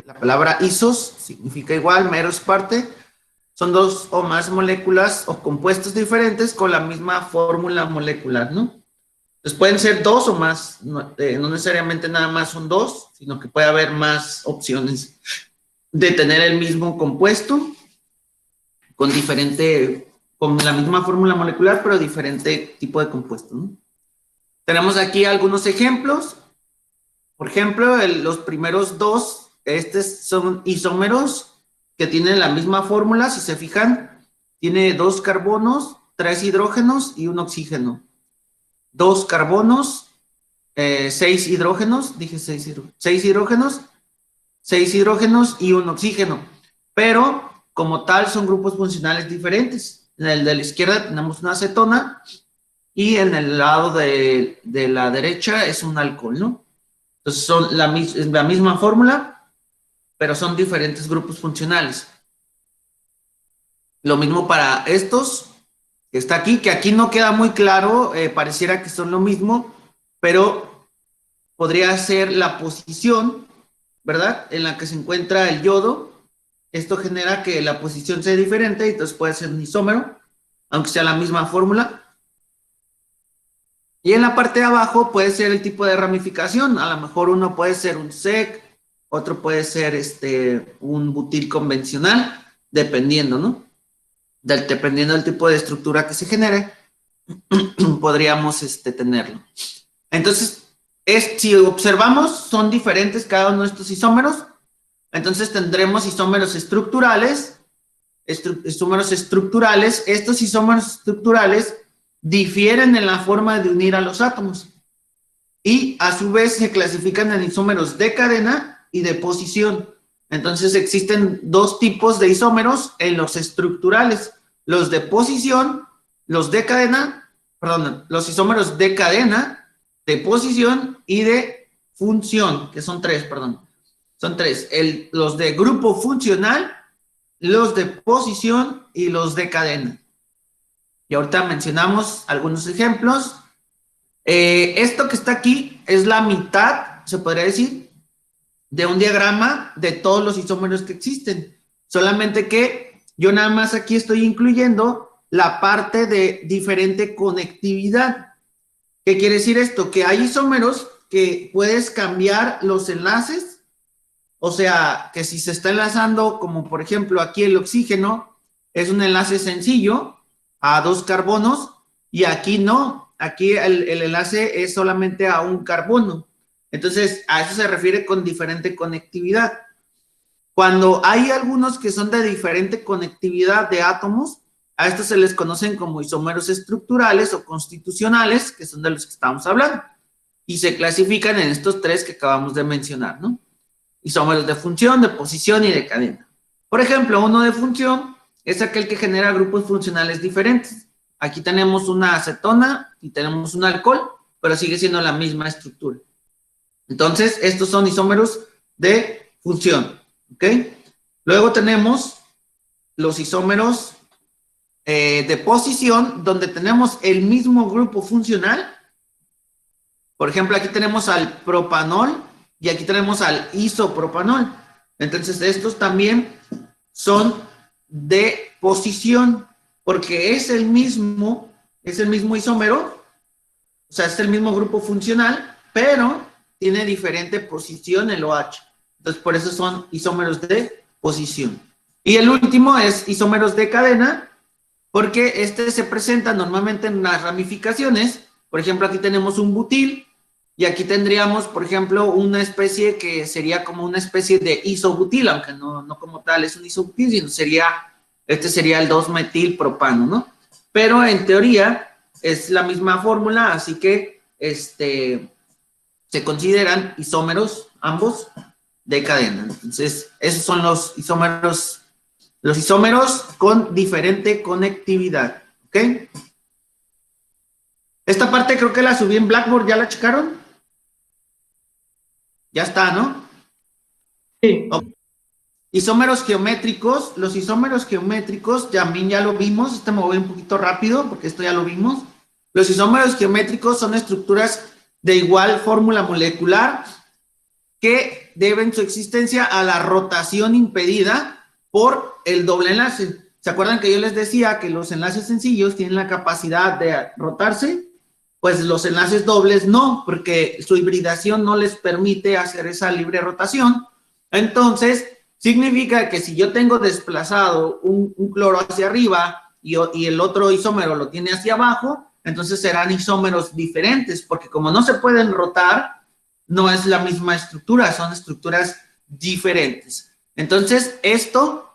la palabra isos significa igual, mero es parte. Son dos o más moléculas o compuestos diferentes con la misma fórmula molecular, ¿no? Entonces pueden ser dos o más, no necesariamente nada más son dos, sino que puede haber más opciones de tener el mismo compuesto con la misma fórmula molecular, pero diferente tipo de compuesto, ¿no? Tenemos aquí algunos ejemplos. Por ejemplo, los primeros dos, son isómeros que tienen la misma fórmula, si se fijan, tiene 2 carbonos, 3 hidrógenos y un oxígeno. 2 carbonos, 6 hidrógenos, dije 6 hidrógenos, 6 hidrógenos y un oxígeno. Pero, como tal, son grupos funcionales diferentes. En el de la izquierda tenemos una acetona y en el lado de la derecha es un alcohol, ¿no? Entonces son la misma fórmula, pero son diferentes grupos funcionales. Lo mismo para estos, que está aquí, que aquí no queda muy claro, pareciera que son lo mismo, pero podría ser la posición, ¿verdad?, en la que se encuentra el yodo. Esto genera que la posición sea diferente, entonces puede ser un isómero, aunque sea la misma fórmula. Y en la parte de abajo puede ser el tipo de ramificación. A lo mejor uno puede ser un SEC, otro puede ser un butil convencional, dependiendo, ¿no? Dependiendo del tipo de estructura que se genere, podríamos tenerlo. Entonces, si observamos, son diferentes cada uno de estos isómeros. Entonces tendremos isómeros estructurales. Estos isómeros estructurales difieren en la forma de unir a los átomos. Y a su vez se clasifican en isómeros de cadena y de posición. Entonces existen dos tipos de isómeros en los estructurales: los de posición, los isómeros de cadena, de posición y de función, que son tres, son tres: los de grupo funcional, los de posición y los de cadena. Y ahorita mencionamos algunos ejemplos. Esto que está aquí es la mitad, se podría decir, de un diagrama de todos los isómeros que existen. Solamente que yo nada más aquí estoy incluyendo la parte de diferente conectividad. ¿Qué quiere decir esto? Que hay isómeros que puedes cambiar los enlaces. O sea, que si se está enlazando, como por ejemplo aquí el oxígeno, es un enlace sencillo a 2 carbonos, y aquí no. Aquí el enlace es solamente a un carbono. Entonces, a eso se refiere con diferente conectividad. Cuando hay algunos que son de diferente conectividad de átomos, a estos se les conocen como isómeros estructurales o constitucionales, que son de los que estamos hablando. Y se clasifican en estos tres que acabamos de mencionar, ¿no? Isómeros de función, de posición y de cadena. Por ejemplo, uno de función es aquel que genera grupos funcionales diferentes. Aquí tenemos una acetona y tenemos un alcohol, pero sigue siendo la misma estructura. Entonces, estos son isómeros de función, ¿ok? Luego tenemos los isómeros de posición, donde tenemos el mismo grupo funcional. Por ejemplo, aquí tenemos al propanol y aquí tenemos al isopropanol. Entonces, estos también son de posición, porque es el mismo isómero, o sea, es el mismo grupo funcional, pero tiene diferente posición el OH. Entonces, por eso son isómeros de posición. Y el último es isómeros de cadena, porque se presenta normalmente en unas ramificaciones. Por ejemplo, aquí tenemos un butil, y aquí tendríamos, por ejemplo, una especie que sería como una especie de isobutil, aunque no como tal es un isobutil, sino sería el 2-metilpropano, ¿no? Pero en teoría es la misma fórmula, así que se consideran isómeros ambos de cadena. Entonces, esos son los isómeros con diferente conectividad, ¿ok? Esta parte creo que la subí en Blackboard, ¿ya la checaron? Ya está, ¿no? Sí. Okay. Isómeros geométricos. Los isómeros geométricos también ya lo vimos. Me voy un poquito rápido porque esto ya lo vimos. Los isómeros geométricos son estructuras de igual fórmula molecular que deben su existencia a la rotación impedida por el doble enlace. ¿Se acuerdan que yo les decía que los enlaces sencillos tienen la capacidad de rotarse? Pues los enlaces dobles no, porque su hibridación no les permite hacer esa libre rotación. Entonces, significa que si yo tengo desplazado un cloro hacia arriba y el otro isómero lo tiene hacia abajo, entonces serán isómeros diferentes, porque como no se pueden rotar, no es la misma estructura, son estructuras diferentes. Entonces, esto,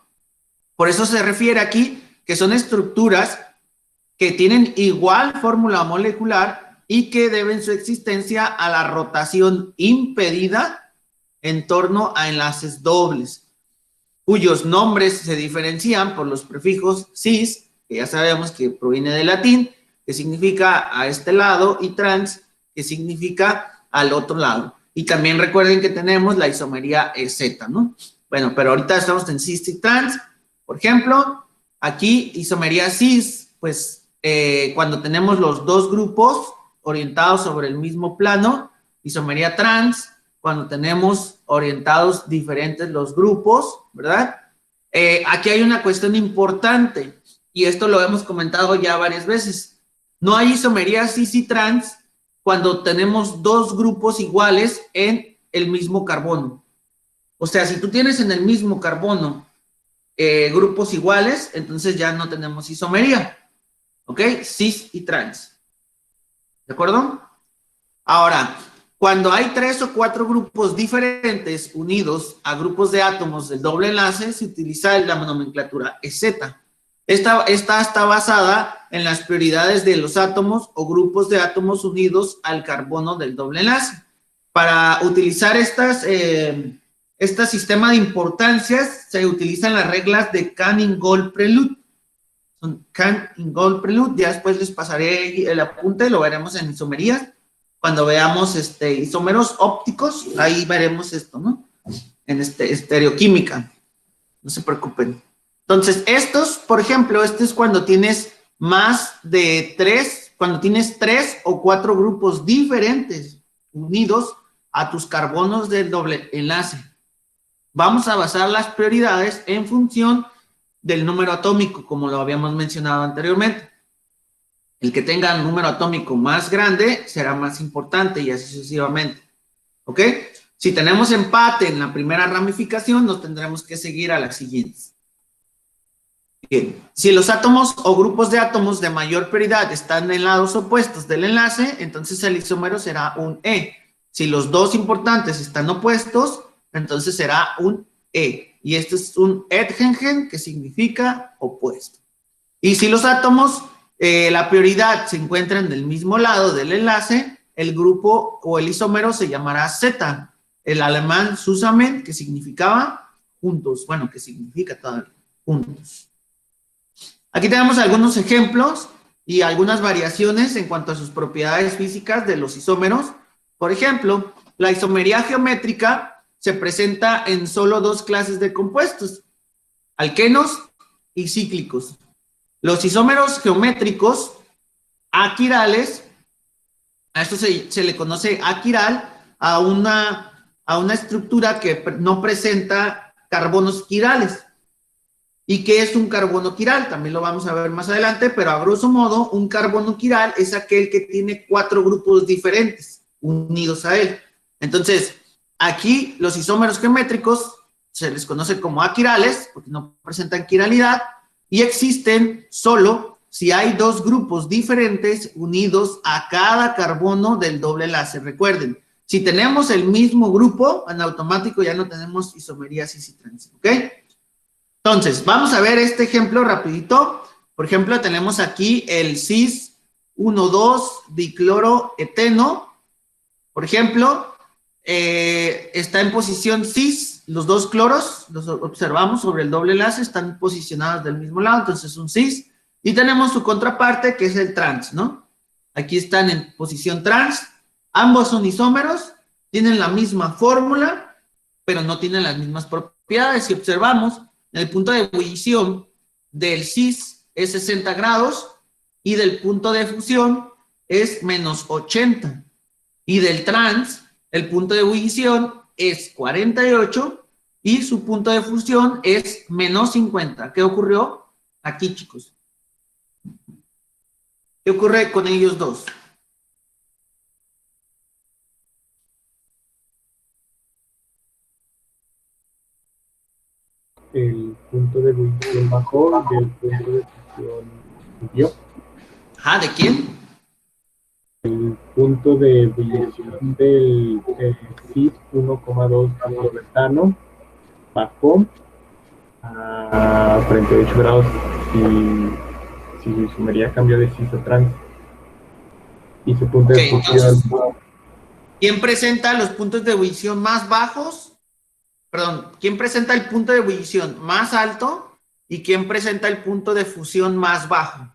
por eso se refiere aquí que son estructuras que tienen igual fórmula molecular y que deben su existencia a la rotación impedida en torno a enlaces dobles, cuyos nombres se diferencian por los prefijos cis, que ya sabemos que proviene del latín, que significa a este lado, y trans, que significa al otro lado. Y también recuerden que tenemos la isomería Z, ¿no? Bueno, pero ahorita estamos en cis y trans. Por ejemplo, aquí isomería cis, pues cuando tenemos los dos grupos orientados sobre el mismo plano, isomería trans, cuando tenemos orientados diferentes los grupos, ¿verdad? Aquí hay una cuestión importante, y esto lo hemos comentado ya varias veces. No hay isomería cis y trans cuando tenemos dos grupos iguales en el mismo carbono. O sea, si tú tienes en el mismo carbono grupos iguales, entonces ya no tenemos isomería. ¿Ok? Cis y trans. ¿De acuerdo? Ahora, cuando hay 3 o 4 grupos diferentes unidos a grupos de átomos del doble enlace, se utiliza la nomenclatura EZ. Esta está basada en las prioridades de los átomos o grupos de átomos unidos al carbono del doble enlace. Para utilizar este sistema de importancias, se utilizan las reglas de Canning-Gold-Prelude. Son Canning-Gold-Prelude, ya después les pasaré el apunte, lo veremos en isomerías. Cuando veamos isómeros ópticos, ahí veremos esto, ¿no? En estereoquímica. No se preocupen. Entonces, estos, por ejemplo, este es cuando tienes más de 3, cuando tienes 3 o 4 grupos diferentes unidos a tus carbonos del doble enlace. Vamos a basar las prioridades en función del número atómico, como lo habíamos mencionado anteriormente. El que tenga un número atómico más grande será más importante y así sucesivamente. ¿Ok? Si tenemos empate en la primera ramificación, nos tendremos que seguir a las siguientes. Bien, si los átomos o grupos de átomos de mayor prioridad están en lados opuestos del enlace, entonces el isómero será un E. Si los dos importantes están opuestos, entonces será un E. Y este es un Edgengen, que significa opuesto. Y si los átomos, la prioridad se encuentran del mismo lado del enlace, el grupo o el isómero se llamará Z. El alemán zusammen, que significaba juntos. Bueno, que significa todavía juntos. Aquí tenemos algunos ejemplos y algunas variaciones en cuanto a sus propiedades físicas de los isómeros. Por ejemplo, la isomería geométrica se presenta en solo dos clases de compuestos, alquenos y cíclicos. Los isómeros geométricos aquirales, a esto se le conoce aquiral a una estructura que no presenta carbonos quirales. ¿Y qué es un carbono quiral? También lo vamos a ver más adelante, pero a grosso modo, un carbono quiral es aquel que tiene 4 grupos diferentes unidos a él. Entonces, aquí los isómeros geométricos se les conoce como aquirales, porque no presentan quiralidad, y existen solo si hay dos grupos diferentes unidos a cada carbono del doble enlace. Recuerden, si tenemos el mismo grupo, en automático ya no tenemos isomería cis y trans, ¿ok? Entonces, vamos a ver este ejemplo rapidito. Por ejemplo, tenemos aquí el cis 1,2 dicloroeteno. Por ejemplo, está en posición cis, los dos cloros, los observamos sobre el doble enlace, están posicionados del mismo lado, entonces es un cis. Y tenemos su contraparte, que es el trans, ¿no? Aquí están en posición trans, ambos son isómeros, tienen la misma fórmula, pero no tienen las mismas propiedades. Si observamos, el punto de ebullición del cis es 60 grados y del punto de fusión es menos 80. Y del trans, el punto de ebullición es 48 y su punto de fusión es menos 50. ¿Qué ocurrió aquí, chicos? ¿Qué ocurre con ellos dos? El punto de ebullición bajó y el punto de fusión subió. ¿Ah, de quién? El punto de ebullición del CIS 1,2 dicloroetano bajó a 48 grados si su isomería cambió de cis a trans. Y su punto de fusión... ¿Quién presenta los puntos de ebullición más bajos? Perdón, ¿quién presenta el punto de ebullición más alto y quién presenta el punto de fusión más bajo?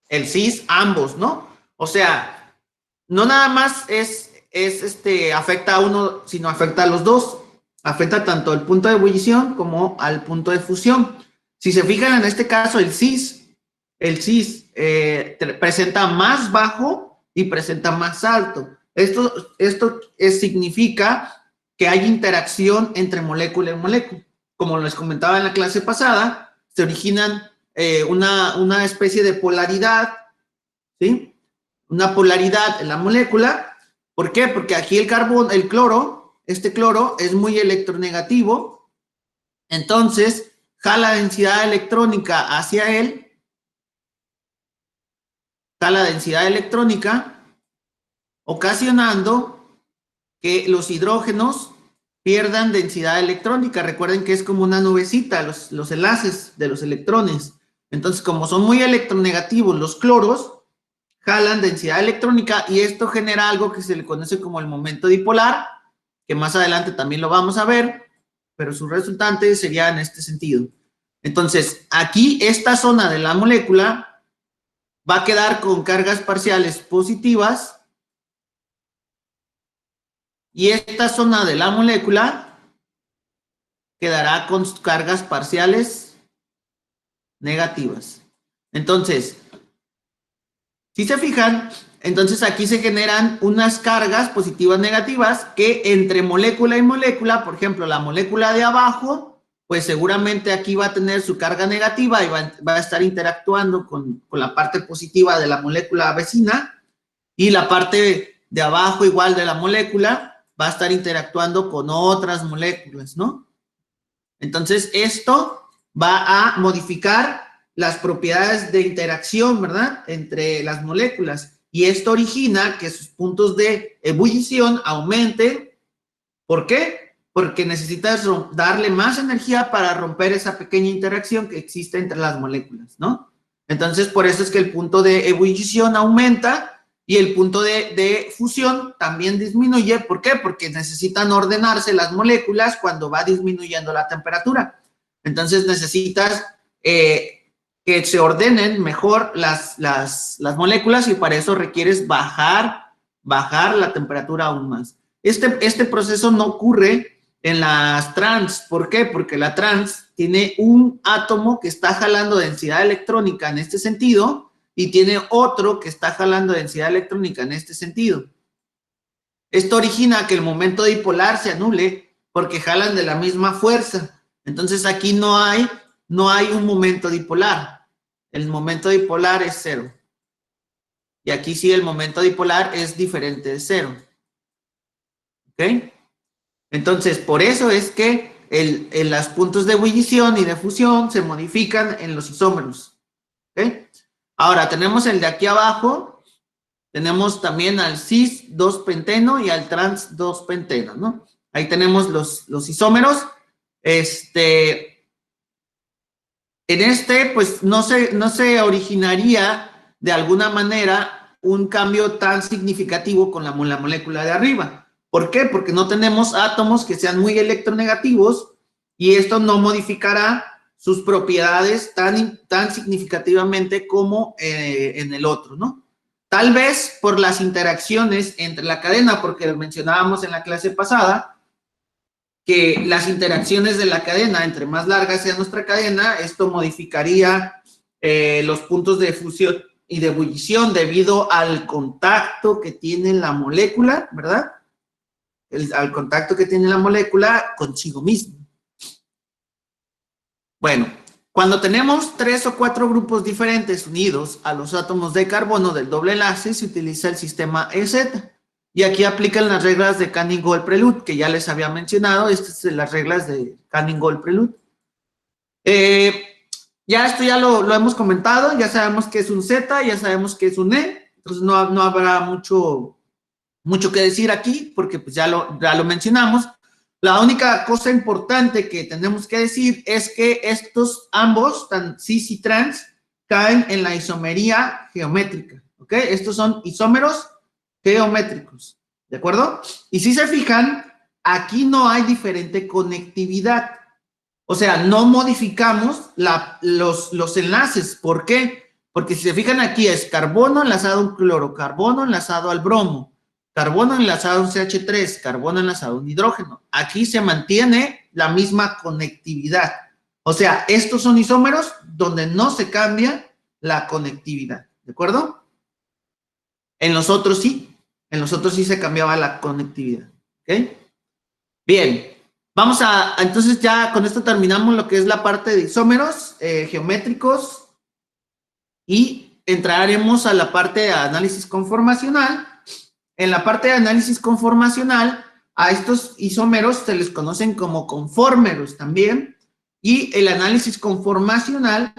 El cis, ambos, ¿no? O sea, no nada más afecta a uno, sino afecta a los dos. Afecta tanto al punto de ebullición como al punto de fusión. Si se fijan en este caso, el cis presenta más bajo y presenta más alto. Esto significa que hay interacción entre molécula y molécula. Como les comentaba en la clase pasada, se originan una especie de polaridad, ¿sí? Una polaridad en la molécula. ¿Por qué? Porque aquí el cloro, este cloro es muy electronegativo, entonces jala densidad electrónica hacia él, jala densidad electrónica, ocasionando que los hidrógenos pierdan densidad electrónica. Recuerden que es como una nubecita, los enlaces de los electrones. Entonces, como son muy electronegativos los cloros, jalan densidad electrónica y esto genera algo que se le conoce como el momento dipolar, que más adelante también lo vamos a ver, pero su resultante sería en este sentido. Entonces, aquí esta zona de la molécula va a quedar con cargas parciales positivas y esta zona de la molécula quedará con cargas parciales negativas. Entonces, si se fijan, entonces aquí se generan unas cargas positivas negativas que entre molécula y molécula, por ejemplo, la molécula de abajo, pues seguramente aquí va a tener su carga negativa y va a estar interactuando con la parte positiva de la molécula vecina, y la parte de abajo igual de la molécula va a estar interactuando con otras moléculas, ¿no? Entonces esto va a modificar las propiedades de interacción, ¿verdad?, entre las moléculas, y esto origina que sus puntos de ebullición aumenten. ¿Por qué? Porque necesitas darle más energía para romper esa pequeña interacción que existe entre las moléculas, ¿no? Entonces, por eso es que el punto de ebullición aumenta y el punto de fusión también disminuye. ¿Por qué? Porque necesitan ordenarse las moléculas cuando va disminuyendo la temperatura. Entonces, necesitas que se ordenen mejor las moléculas y para eso requieres bajar la temperatura aún más. Este proceso no ocurre en las trans. ¿Por qué? Porque la trans tiene un átomo que está jalando densidad electrónica en este sentido y tiene otro que está jalando densidad electrónica en este sentido. Esto origina que el momento dipolar se anule porque jalan de la misma fuerza. Entonces aquí no hay un momento dipolar. El momento dipolar es cero. Y aquí sí el momento dipolar es diferente de cero. ¿Ok? Entonces, por eso es que los puntos de ebullición y de fusión se modifican en los isómeros. ¿Ok? Ahora, tenemos el de aquí abajo. Tenemos también al cis 2-penteno y al trans 2-penteno, ¿no? Ahí tenemos los isómeros. Pues no se originaría de alguna manera un cambio tan significativo con la molécula de arriba. ¿Por qué? Porque no tenemos átomos que sean muy electronegativos y esto no modificará sus propiedades tan significativamente como en el otro, ¿no? Tal vez por las interacciones entre la cadena, porque lo mencionábamos en la clase pasada, que las interacciones de la cadena, entre más larga sea nuestra cadena, esto modificaría los puntos de fusión y de ebullición debido al contacto que tiene la molécula, ¿verdad? Al contacto que tiene la molécula consigo misma. Bueno, cuando tenemos 3 o 4 grupos diferentes unidos a los átomos de carbono del doble enlace, se utiliza el sistema EZ. Y aquí aplican las reglas de Canning-Gold-Prelude, que ya les había mencionado. Estas son las reglas de Canning-Gold-Prelude. Ya esto ya lo hemos comentado, ya sabemos que es un Z, ya sabemos que es un E, entonces no habrá mucho que decir aquí, porque pues ya lo mencionamos. La única cosa importante que tenemos que decir es que estos ambos, tan cis y trans, caen en la isomería geométrica, ¿ok? Estos son isómeros geométricos, ¿de acuerdo? Y si se fijan, aquí no hay diferente conectividad. O sea, no modificamos los enlaces. ¿Por qué? Porque si se fijan aquí es carbono enlazado a un cloro, carbono enlazado al bromo, carbono enlazado a un CH3, carbono enlazado a un hidrógeno. Aquí se mantiene la misma conectividad. O sea, estos son isómeros donde no se cambia la conectividad. ¿De acuerdo? En los otros sí. En los otros sí se cambiaba la conectividad. ¿Ok? Bien. Vamos entonces ya con esto terminamos lo que es la parte de isómeros geométricos y entraremos a la parte de análisis conformacional. En la parte de análisis conformacional, a estos isómeros se les conocen como conformeros también, y el análisis conformacional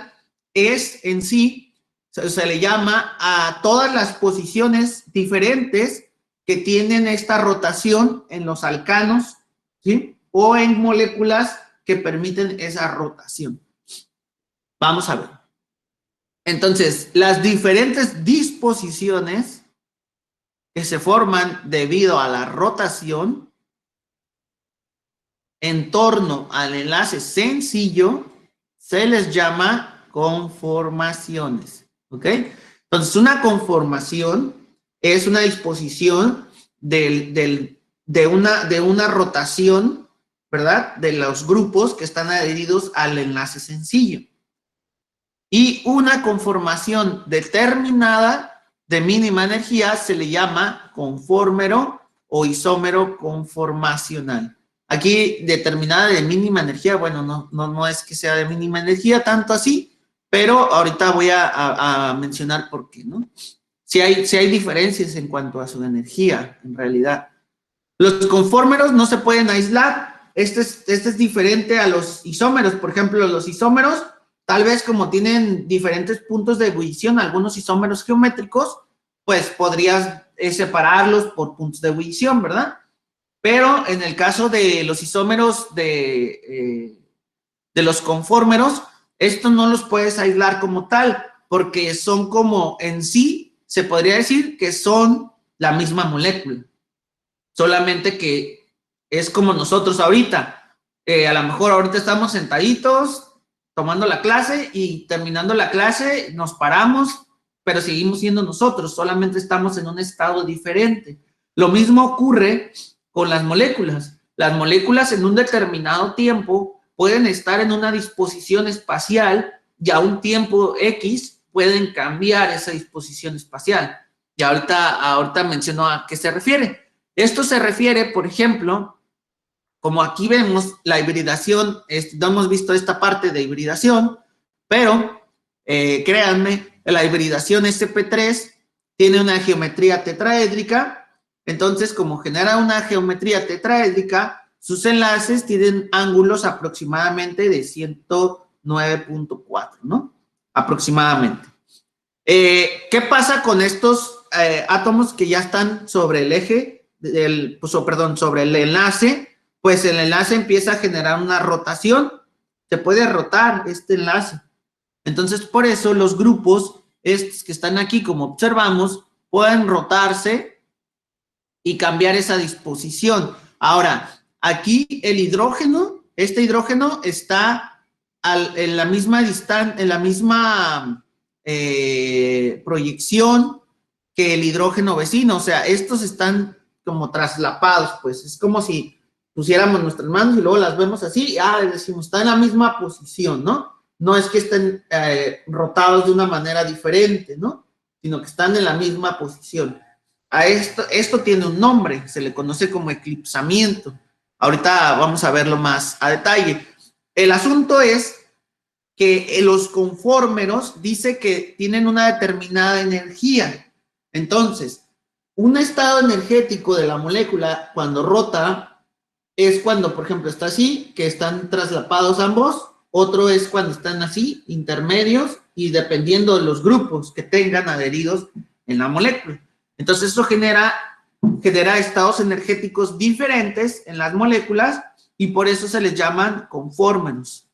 es en sí, se le llama a todas las posiciones diferentes que tienen esta rotación en los alcanos, ¿sí? O en moléculas que permiten esa rotación. Vamos a ver. Entonces, las diferentes disposiciones que se forman debido a la rotación en torno al enlace sencillo se les llama conformaciones, ¿ok? Entonces, una conformación es una disposición de una rotación, ¿verdad? De los grupos que están adheridos al enlace sencillo. Y una conformación determinada de mínima energía se le llama conformero o isómero conformacional. Aquí determinada de mínima energía, bueno, no es que sea de mínima energía tanto así, pero ahorita voy a mencionar por qué, ¿no? Si hay diferencias en cuanto a su energía, en realidad. Los conformeros no se pueden aislar. Este es diferente a los isómeros. Por ejemplo, los isómeros, tal vez como tienen diferentes puntos de ebullición, algunos isómeros geométricos, pues podrías separarlos por puntos de ebullición, ¿verdad? Pero en el caso de los isómeros de los conformeros, estos no los puedes aislar como tal, porque son como en sí, se podría decir que son la misma molécula. Solamente que es como nosotros ahorita. A lo mejor ahorita estamos sentaditos tomando la clase y terminando la clase nos paramos, pero seguimos siendo nosotros, solamente estamos en un estado diferente. Lo mismo ocurre con las moléculas. Las moléculas en un determinado tiempo pueden estar en una disposición espacial y a un tiempo X pueden cambiar esa disposición espacial. Y ahorita menciono a qué se refiere. Esto se refiere, por ejemplo, como aquí vemos la hibridación, no hemos visto esta parte de hibridación, pero créanme, la hibridación sp3 tiene una geometría tetraédrica, entonces como genera una geometría tetraédrica, sus enlaces tienen ángulos aproximadamente de 109.4, ¿no? Aproximadamente. ¿Qué pasa con estos átomos que ya están sobre el eje, sobre el enlace? Pues el enlace empieza a generar una rotación, se puede rotar este enlace. Entonces, por eso los grupos, estos que están aquí, como observamos, pueden rotarse y cambiar esa disposición. Ahora, aquí el hidrógeno, este hidrógeno está en la misma distancia, en la misma proyección que el hidrógeno vecino, o sea, estos están como traslapados, pues es como si pusiéramos nuestras manos y luego las vemos así, y decimos, está en la misma posición, ¿no? No es que estén rotados de una manera diferente, ¿no? sino que están en la misma posición. A esto tiene un nombre, se le conoce como eclipsamiento. Ahorita vamos a verlo más a detalle. El asunto es que los conformeros dice que tienen una determinada energía. Entonces, un estado energético de la molécula cuando rota es cuando, por ejemplo, está así, que están traslapados ambos. Otro es cuando están así, intermedios, y dependiendo de los grupos que tengan adheridos en la molécula. Entonces, eso genera estados energéticos diferentes en las moléculas y por eso se les llaman conformeros.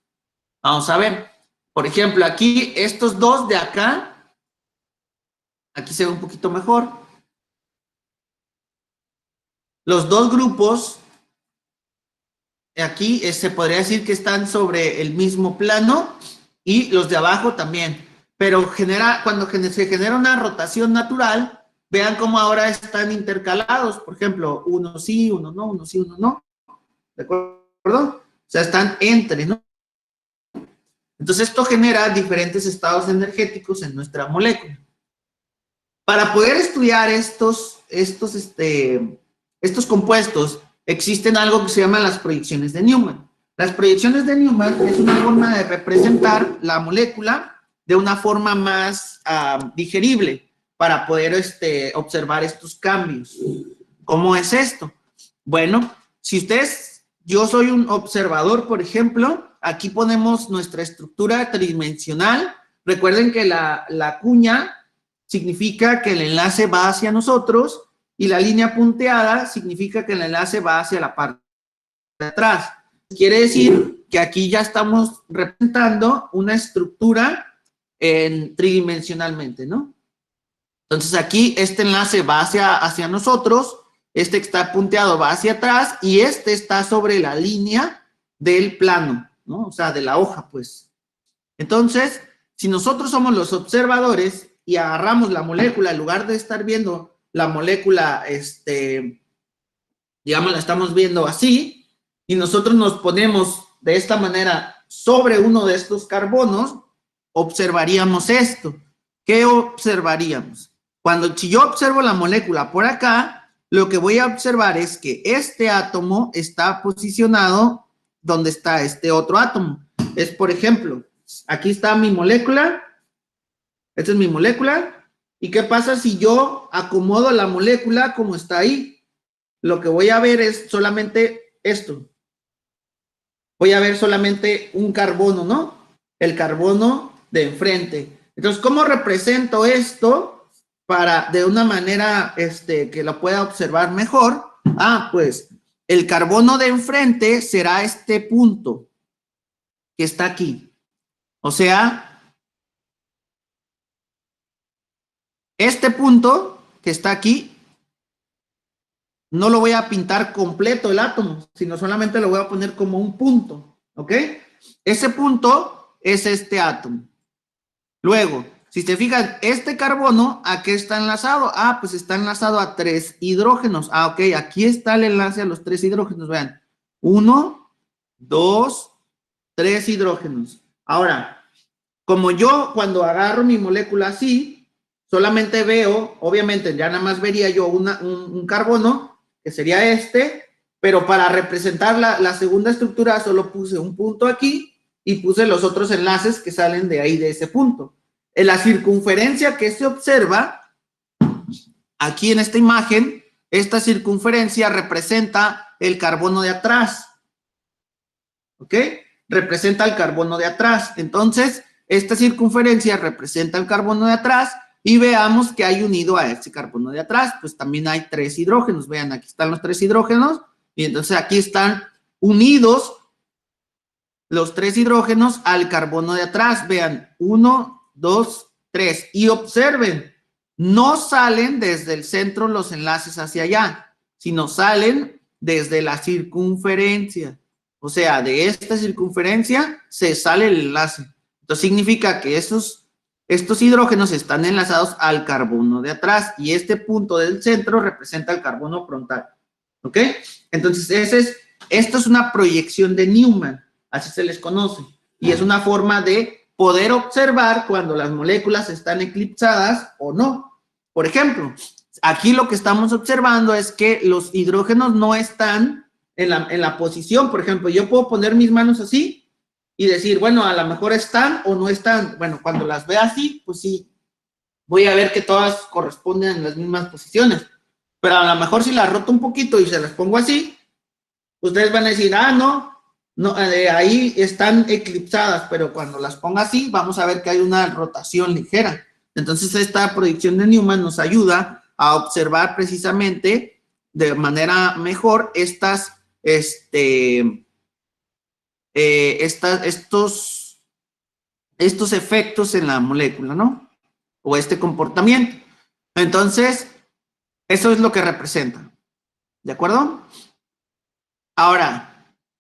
Vamos a ver. Por ejemplo, aquí, estos dos de acá, aquí se ve un poquito mejor. Los dos grupos, aquí se podría decir que están sobre el mismo plano y los de abajo también. Pero cuando se genera una rotación natural, vean cómo ahora están intercalados. Por ejemplo, uno sí, uno no, uno sí, uno no. ¿De acuerdo? O sea, están entre, ¿no? Entonces, esto genera diferentes estados energéticos en nuestra molécula. Para poder estudiar estos compuestos, existen algo que se llama las proyecciones de Newman. Las proyecciones de Newman es una forma de representar la molécula de una forma más digerible para poder observar estos cambios. ¿Cómo es esto? Bueno, yo soy un observador, por ejemplo, aquí ponemos nuestra estructura tridimensional. Recuerden que la cuña significa que el enlace va hacia nosotros y la línea punteada significa que el enlace va hacia la parte de atrás. Quiere decir que aquí ya estamos representando una estructura tridimensionalmente, ¿no? Entonces aquí este enlace va hacia nosotros, este que está punteado va hacia atrás y este está sobre la línea del plano, ¿no? O sea, de la hoja, pues. Entonces, si nosotros somos los observadores y agarramos la molécula, en lugar de estar viendo la molécula, digamos, la estamos viendo así, y nosotros nos ponemos de esta manera sobre uno de estos carbonos, observaríamos esto. ¿Qué observaríamos? Si yo observo la molécula por acá, lo que voy a observar es que este átomo está posicionado donde está este otro átomo. Es, por ejemplo, aquí está mi molécula, esta es mi molécula, ¿y qué pasa si yo acomodo la molécula como está ahí? Lo que voy a ver es solamente esto. Voy a ver solamente un carbono, ¿no? El carbono de enfrente. Entonces, ¿cómo represento esto de una manera que lo pueda observar mejor? Pues el carbono de enfrente será este punto que está aquí. O sea, este punto que está aquí, no lo voy a pintar completo el átomo, sino solamente lo voy a poner como un punto, ¿ok? Ese punto es este átomo. Luego, si se fijan, este carbono, ¿a qué está enlazado? Pues está enlazado a 3 hidrógenos. Ok, aquí está el enlace a los 3 hidrógenos, vean. 1, 2, 3 hidrógenos. Ahora, como yo cuando agarro mi molécula así, solamente veo, obviamente ya nada más vería yo un carbono, que sería pero para representar la segunda estructura solo puse un punto aquí y puse los otros enlaces que salen de ahí, de ese punto. En la circunferencia que se observa, aquí en esta imagen, esta circunferencia representa el carbono de atrás. ¿Ok? Representa el carbono de atrás. Entonces, esta circunferencia representa el carbono de atrás y veamos que hay unido a este carbono de atrás. Pues también hay 3 hidrógenos. Vean, aquí están los 3 hidrógenos y entonces aquí están unidos los 3 hidrógenos al carbono de atrás. Vean, 1, 2, 3. Y observen, no salen desde el centro los enlaces hacia allá, sino salen desde la circunferencia. O sea, de esta circunferencia se sale el enlace. Entonces significa que estos hidrógenos están enlazados al carbono de atrás y este punto del centro representa el carbono frontal. ¿Ok? Entonces, esto es una proyección de Newman, así se les conoce. Y es una forma de poder observar cuando las moléculas están eclipsadas o no. Por ejemplo, aquí lo que estamos observando es que los hidrógenos no están en la posición. Por ejemplo, yo puedo poner mis manos así y decir, bueno, a lo mejor están o no están. Bueno, cuando las vea así, pues sí, voy a ver que todas corresponden en las mismas posiciones. Pero a lo mejor si las roto un poquito y se las pongo así, ustedes van a decir, no, ahí están eclipsadas, pero cuando las ponga así, vamos a ver que hay una rotación ligera. Entonces, esta proyección de Newman nos ayuda a observar precisamente de manera mejor estos efectos en la molécula, ¿no? O este comportamiento. Entonces, eso es lo que representa. ¿De acuerdo? Ahora,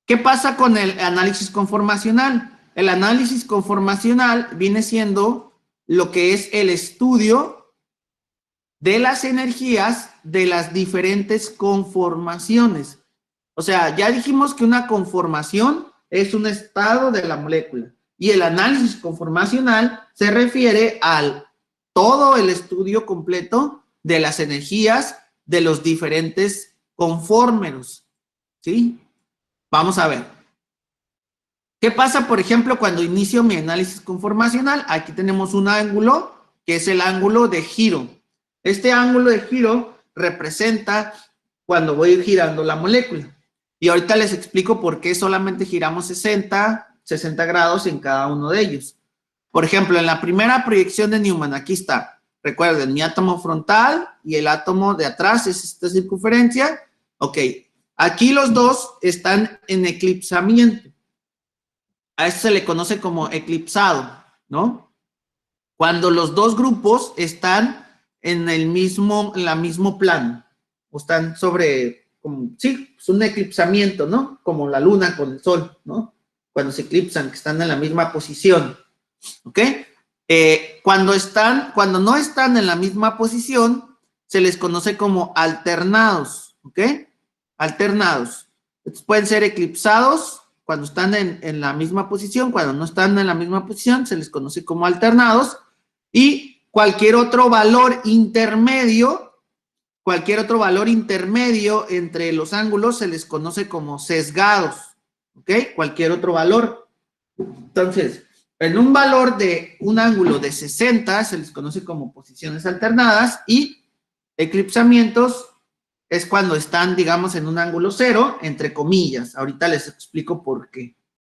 ¿qué pasa con el análisis conformacional? El análisis conformacional viene siendo lo que es el estudio de las energías de las diferentes conformaciones. O sea, ya dijimos que una conformación es un estado de la molécula y el análisis conformacional se refiere al todo el estudio completo de las energías de los diferentes conformeros, ¿sí? Vamos a ver. ¿Qué pasa, por ejemplo, cuando inicio mi análisis conformacional? Aquí tenemos un ángulo que es el ángulo de giro. Este ángulo de giro representa cuando voy girando la molécula. Y ahorita les explico por qué solamente giramos 60 grados en cada uno de ellos. Por ejemplo, en la primera proyección de Newman, aquí está. Recuerden, mi átomo frontal y el átomo de atrás es esta circunferencia. Ok. Aquí los dos están en eclipsamiento. A esto se le conoce como eclipsado, ¿no? Cuando los dos grupos están en la mismo plano, o están sobre, sí, es un eclipsamiento, ¿no? Como la luna con el sol, ¿no? Cuando se eclipsan, que están en la misma posición, ¿ok? Cuando no están en la misma posición, se les conoce como alternados, ¿ok? Alternados. Estos pueden ser eclipsados cuando están en la misma posición, cuando no están en la misma posición, se les conoce como alternados, y cualquier otro valor intermedio entre los ángulos se les conoce como sesgados, ¿ok? Cualquier otro valor. Entonces, en un valor de un ángulo de 60 se les conoce como posiciones alternadas, y eclipsamientos es cuando están, digamos, en un ángulo cero, entre comillas. Ahorita les explico por qué.